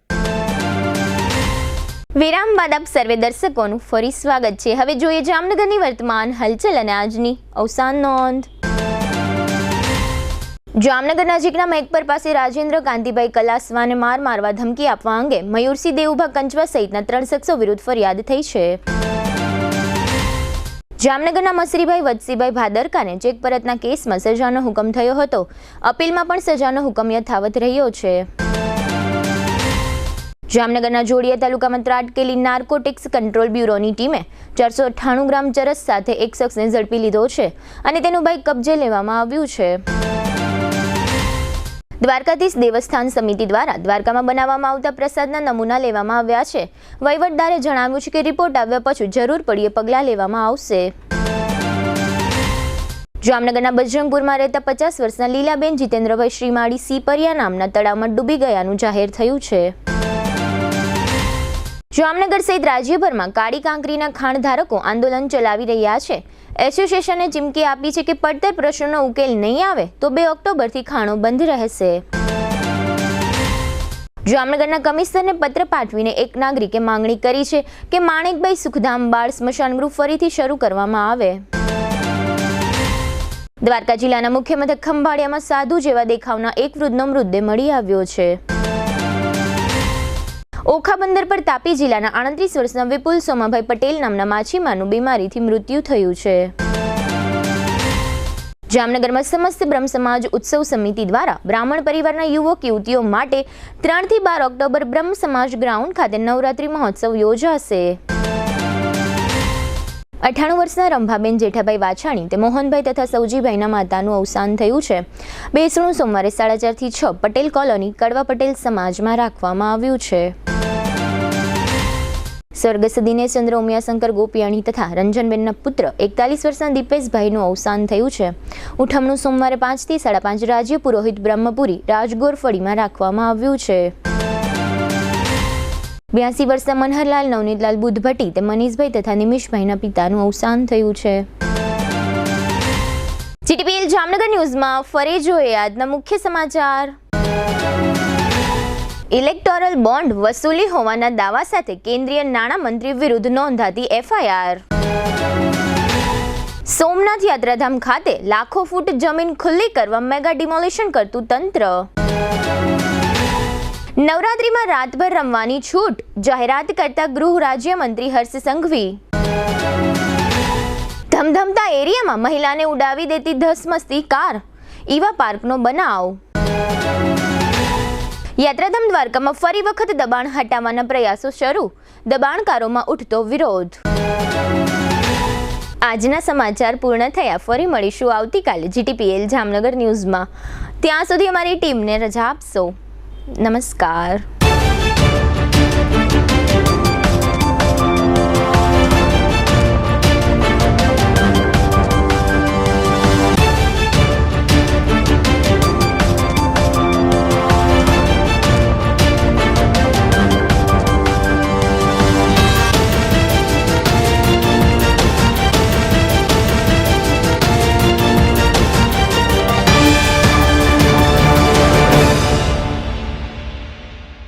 વિરામ બાદ આપ સર્વે દર્શકોનું ફરી સ્વાગત છે. હવે જોઈએ જામનગરની વર્તમાન હલચલ અને આજની અવસાન નોંધ. જામનગર નજીકના મેઘપર પાસે રાજેન્દ્ર કાંતિભાઈ કલાસવાને માર મારવા ધમકી આપવા અંગે મયુરસિંહ દેવુભા કંચવા સહિતના 3 શખ્સો વિરુદ્ધ ફરિયાદ થઈ છે. જામનગરના મસરીભાઈ વત્સીભાઈ ભાદરકાને ચેક પરતના કેસમાં સજાનો હુકમ થયો હતો. અપીલમાં પણ સજાનો હુકમ યથાવત રહ્યો છે. જામનગરના જોડિયા તાલુકામાં ત્રાટકેલી નાર્કોટિક્સ કંટ્રોલ બ્યુરોની ટીમે 498 ગ્રામ ચરસ સાથે એક શખ્સને ઝડપી લીધો છે અને તેનું બાઇક કબજે લેવામાં આવ્યું છે. દ્વારકાધીશ દેવસ્થાન સમિતિ દ્વારા દ્વારકામાં બનાવવામાં આવતા પ્રસાદના નમૂના લેવામાં આવ્યા છે. વહીવટદારે જણાવ્યું છે કે રિપોર્ટ આવ્યા પછી જરૂર પડીએ પગલાં લેવામાં આવશે. જામનગરના બજરંગપુરમાં રહેતા 50 વર્ષના લીલાબેન જીતેન્દ્રભાઈ શ્રીમાળી સીપરિયા નામના તળાવમાં ડૂબી ગયાનું જાહેર થયું છે. જામનગર સહિત રાજ્યભરમાં કાળી કાંકરીના ખાણધારકો આંદોલન ચલાવી રહ્યા છે. એસોસિએશને ચીમકી આપી છે કે પડતર પ્રશ્નોનો ઉકેલ નહીં આવે તો 2 ઓક્ટોબરથી ખાણો બંધ રહેશે. જામનગરના કમિશનરને પત્ર પાઠવીને એક નાગરિકે માંગણી કરી છે કે માણેકભાઈ સુખધામ બાળ સ્મશાન ગૃહ ફરીથી શરૂ કરવામાં આવે. દ્વારકા જિલ્લાના મુખ્ય મથક ખંભાળિયામાં સાધુ જેવા દેખાવના એક વૃદ્ધનો મૃતદેહ મળી આવ્યો છે. ઓખા બંદર પર તાપી જિલ્લાના 38 વર્ષના વિપુલ સોમાભાઈ પટેલ નામના માછીમારનું બીમારીથી મૃત્યુ થયું છે. જામનગરમાં સમસ્ત બ્રહ્મ સમાજ ઉત્સવ સમિતિ દ્વારા બ્રાહ્મણ પરિવારના યુવક યુવતીઓ માટે 3 થી 12 ઓક્ટોબર બ્રહ્મ સમાજ ગ્રાઉન્ડ ખાતે નવરાત્રી મહોત્સવ યોજાશે. 98 વર્ષના રંભાબેન જેઠાભાઈ વાછાણી તે મોહનભાઈ તથા સૌજીભાઈના માતાનું અવસાન થયું છે. બેસણું સોમવારે 4:30 થી 6 પટેલ કોલોની કડવા પટેલ સમાજમાં રાખવામાં આવ્યું છે. સ્વર્ગસ્થ દિનેશચંદ્ર ઉમિયાશંકર ગોપિયાણી તથા રંજનબેનના પુત્ર 41 વર્ષના દીપેશભાઈનું અવસાન થયું છે. ઉઠમણું સોમવારે 5 થી 5:30 રાજ્ય પુરોહિત બ્રહ્મપુરી રાજગોરફળીમાં રાખવામાં આવ્યું છે. 82 વર્ષના મનહરલાલ નવનીતલાલ બુદ્ધભટ્ટી તે મનીષભાઈ તથા નિમિષભાઈના પિતાનું અવસાન થયું છે. જીટીપીએલ જામનગર ન્યૂઝમાં ફરી જોઈએ આજના મુખ્ય સમાચાર. ઇલેક્ટોરલ બોન્ડ વસૂલી હોવાના દાવા સાથે કેન્દ્રીય નાણામંત્રી વિરુદ્ધ નોંધાતી એફઆઈઆર. સોમનાથ યાત્રાધામ ખાતે લાખો ફૂટ જમીન ખુલ્લી કરવા મેગા ડિમોલિશન કરતું તંત્ર. નવરાત્રીમાં રાતભર રમવાની છૂટ જાહેરાત કરતા ગૃહ રાજ્યમંત્રી હર્ષ સંઘવી. ધમધમતા એરિયામાં મહિલાને ઉડાવી દેતી ધસમસતી કાર, ઈવા પાર્કનો બનાવ. યાત્રાધામ દ્વારકામાં ફરી વખત દબાણ હટાવવાના પ્રયાસો શરૂ, દબાણકારોમાં ઉઠતો વિરોધ. આજના સમાચાર પૂર્ણ થયા. ફરી મળીશું આવતીકાલે જીટીપીએલ જામનગર ન્યૂઝમાં. ત્યાં સુધી અમારી ટીમને રજા આપશો. નમસ્કાર.